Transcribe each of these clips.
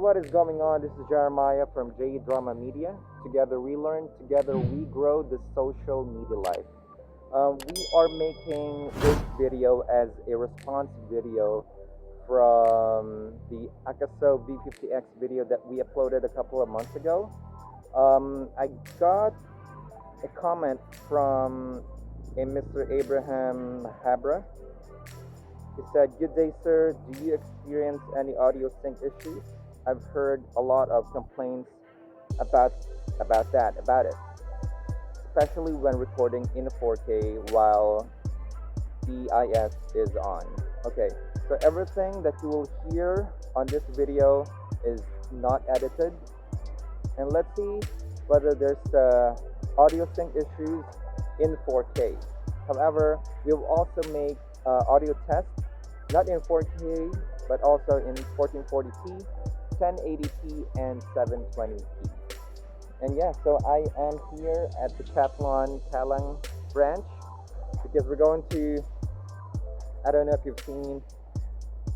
what is going on? This is Jeremiah from J Drama Media. Together we learn, together we grow the social media life. We are making this video as a response video from the Akaso V50X video that we uploaded a couple of months ago. I got a comment from a Mr. Abraham Habra. He said, "Good day, sir. Do you experience any audio sync issues? I've heard a lot of complaints about it, especially when recording in 4K while BIS is on." Okay, so everything that you will hear on this video is not edited, and let's see whether there's audio sync issues in 4K. However, we will also make audio tests, not in 4K, but also in 1440p, 1080p, and 720p. And yeah, so I am here at the Decathlon Kalang branch because we're going to, I don't know if you've seen,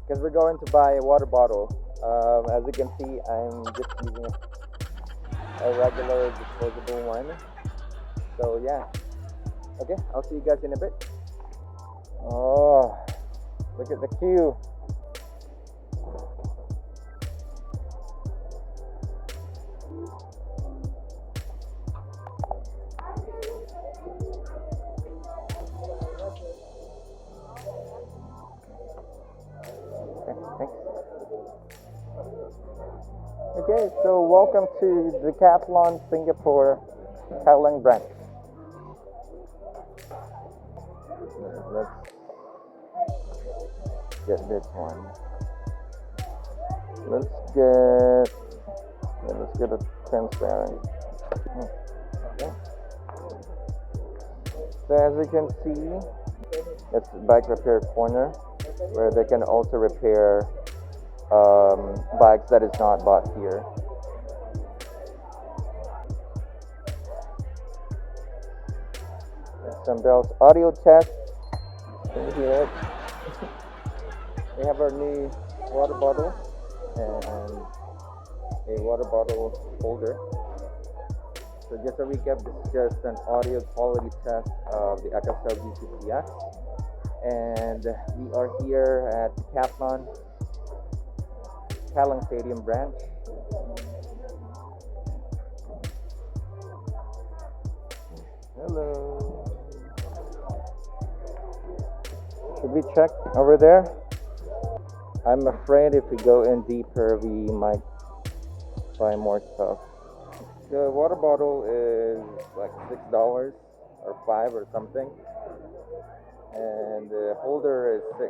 because we're going to buy a water bottle. As you can see, I'm just using a regular disposable one. So yeah, okay, I'll see you guys in a bit. Oh, look at the queue. Okay, so welcome to Decathlon Singapore Kalang branch. Let's get this one. Let's get a transparent. Okay. So as you can see, it's bike repair corner where they can also repair bikes that is not bought here. Some bells. Audio test. Can you hear it? We have our new water bottle and a water bottle holder. So just a recap, this is just an audio quality test of the Akaso V50X, and we are here at Decathlon Kalang Stadium branch. Hello. Should we check over there? I'm afraid if we go in deeper, we might buy more stuff. The water bottle is like $6 or $5 or something, and the holder is $6.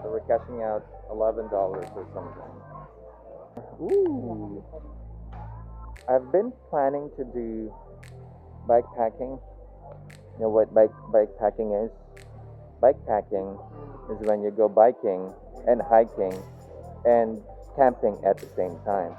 So we're cashing out $11 or something. Ooh! I've been planning to do bike packing. You know what bike packing is? Bike packing is when you go biking and hiking and camping at the same time.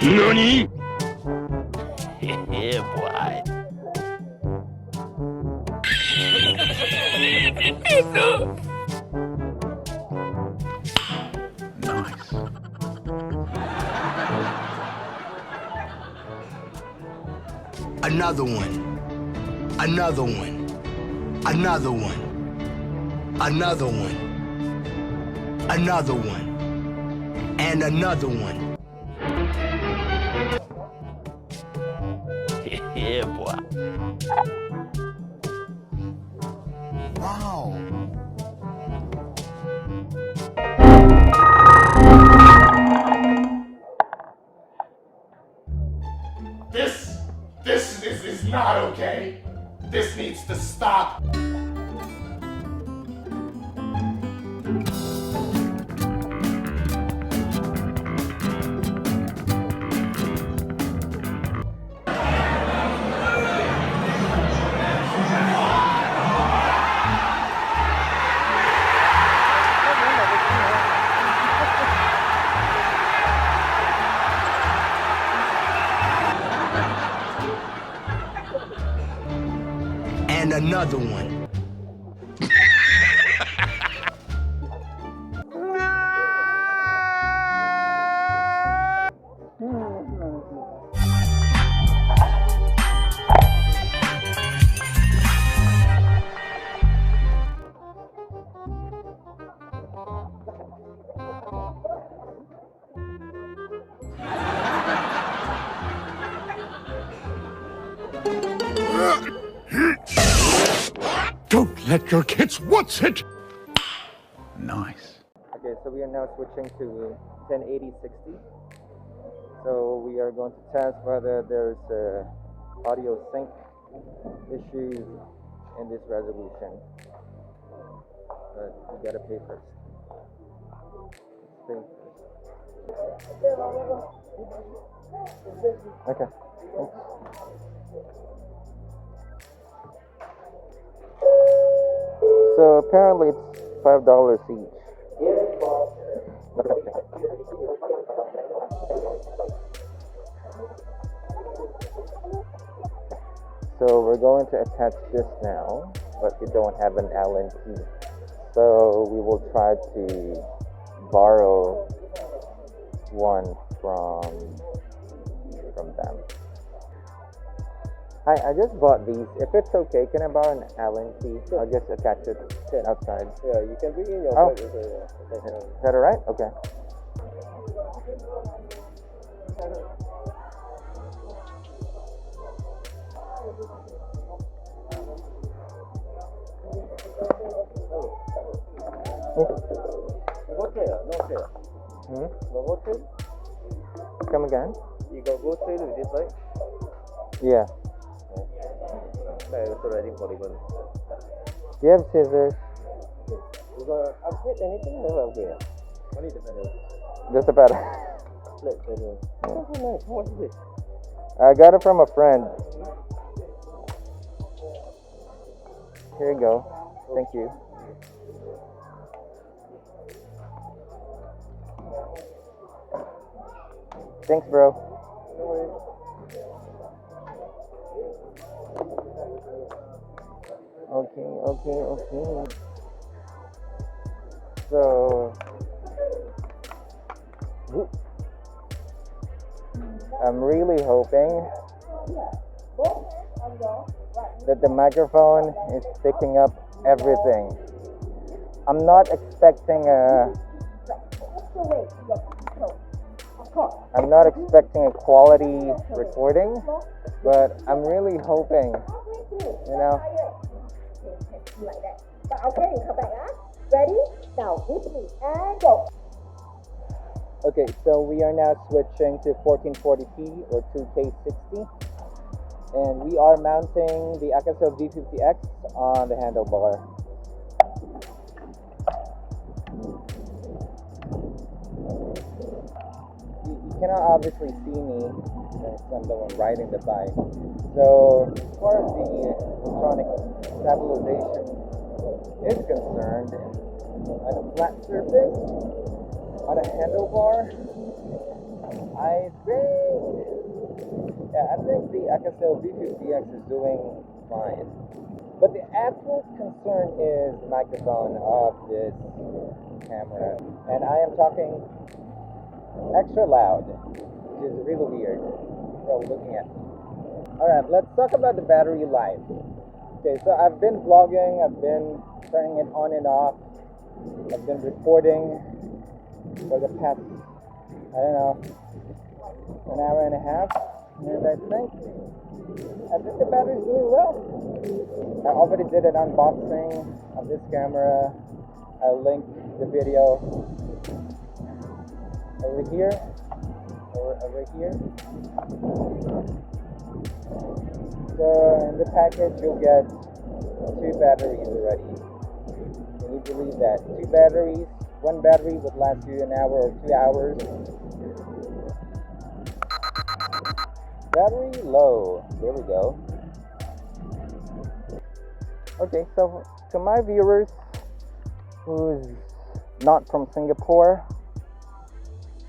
NANI?! Yeah, boy. Nice. Another one. Another one. Another one. Another one. Another one. And another one. Yeah, boy. Wow. This is not okay. This needs to stop. another one. Don't let your kids watch it! Nice. Okay, so we are now switching to 1080-60. So we are going to test whether there's audio sync issues in this resolution. But you gotta pay first. Pay first. Okay. Thanks. So apparently it's $5 each. Okay. So we're going to attach this now, but we don't have an Allen key. So we will try to borrow one from them. Hi, I just bought these. If it's okay, can I borrow an Allen key? I'll just attach it outside. Yeah, you can bring in your Oh. bag. Is that alright? Okay. Go trail, no trail. Go trail. Come again? You got go trail with this, right? Yeah. I also ready for the gun. Do you have scissors? You got upgrade anything? Never upgrade. What is the pedal? Just about. Flat pedal. Oh, so nice. How much is it? I got it from a friend. Here you go. Thank you. Thanks, bro. No worries. Okay. So, I'm really hoping that the microphone is picking up everything. I'm not expecting a quality recording, but I'm really hoping, you know. Like that. But okay, you come back, Ready? Now hit me and go. Okay, so we are now switching to 1440p or 2K60, and we are mounting the Akaso V50X on the handlebar. You cannot obviously see me since I'm the one riding the bike. So as far as the electronic stabilization is concerned, on a flat surface, on a handlebar, I think the Akaso V50X is doing fine. But the actual concern is the microphone of this camera. And I am talking extra loud, which is really weird. Probably looking at me. Alright, let's talk about the battery life. Okay, so I've been vlogging, I've been turning it on and off. I've been recording for the past, I don't know, an hour and a half. And I think the battery's doing well. I already did an unboxing of this camera. I'll link the video over here or over here. So in the package you'll get 2 batteries already. Can you believe that? 2 batteries. One battery would last you an hour or 2 hours. Battery low. There we go. Okay, so to my viewers who's not from Singapore,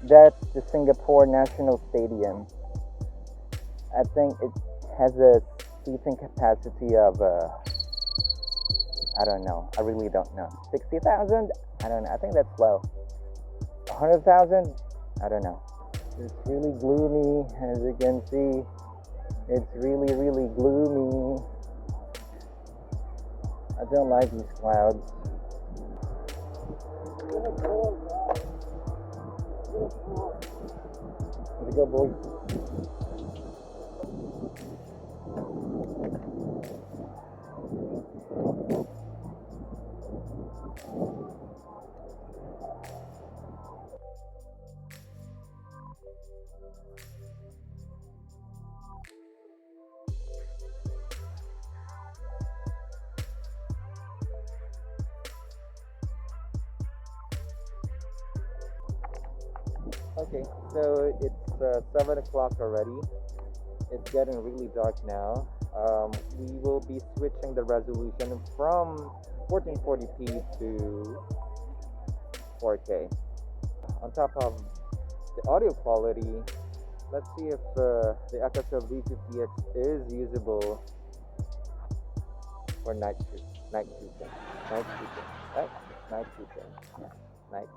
that's the Singapore National Stadium. I think it has a seating capacity of I don't know. I really don't know. 60,000? I don't know. I think that's low. 100,000? I don't know. It's really gloomy, as you can see. It's really, really gloomy. I don't like these clouds. Let's go, boys. Okay, so it's 7 o'clock already. It's getting really dark now. We will be switching the resolution from 1440p to 4K. On top of the audio quality, let's see if the Akaso V50X is usable for night shooting. Right? Night shooting. Yeah, night.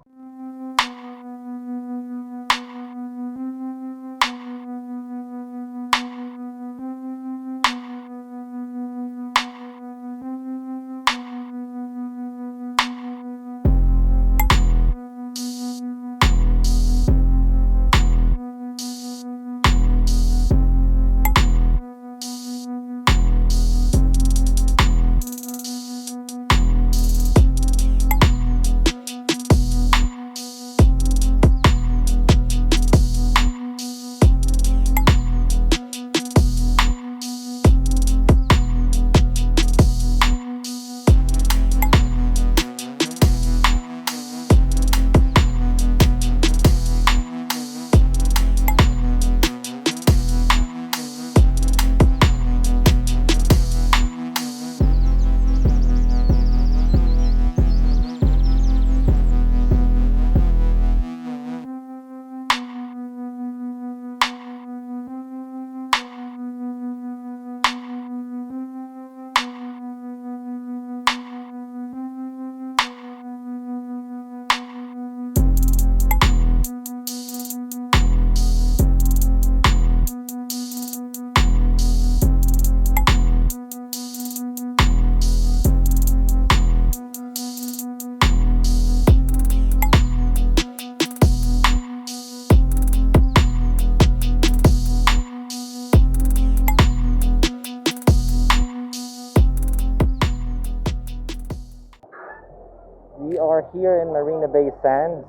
We are here in Marina Bay Sands,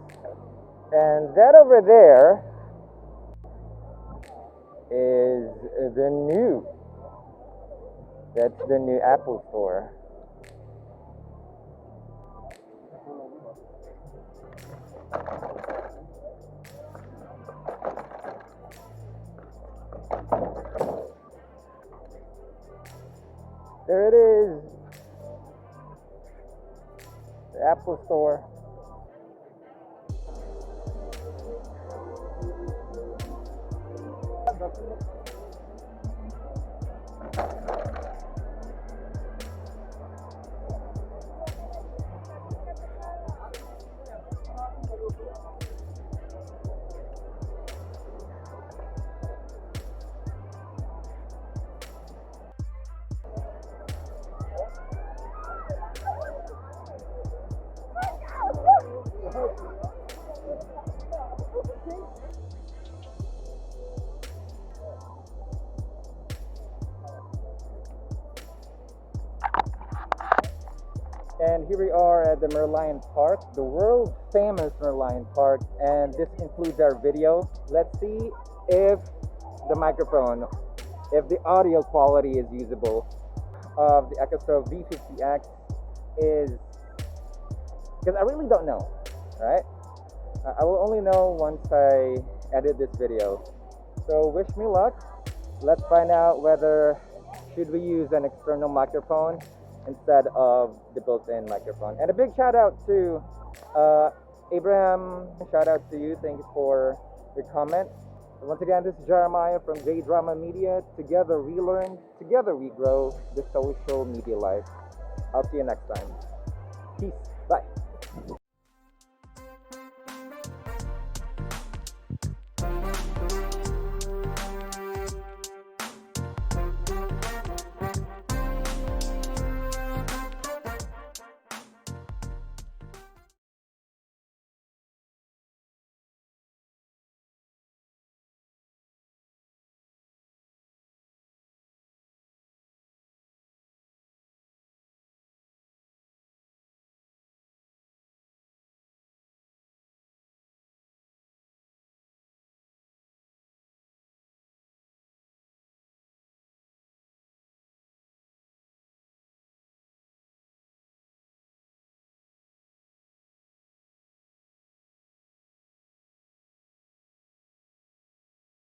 and that over there is that's the new Apple store. There it is. The Apple store. And here we are at the Merlion Park, the world famous Merlion Park, and this concludes our video. Let's see if the microphone, if the audio quality is usable of the Akaso V50X is, because I really don't know, right? I will only know once I edit this video. So wish me luck. Let's find out whether should we use an external microphone instead of the built-in microphone. And a big shout out to Abraham. Shout out to you. Thank you for your comment. And once again, this is Jeremiah from J Drama Media. Together we learn, together we grow the social media life. I'll see you next time. Peace. Bye.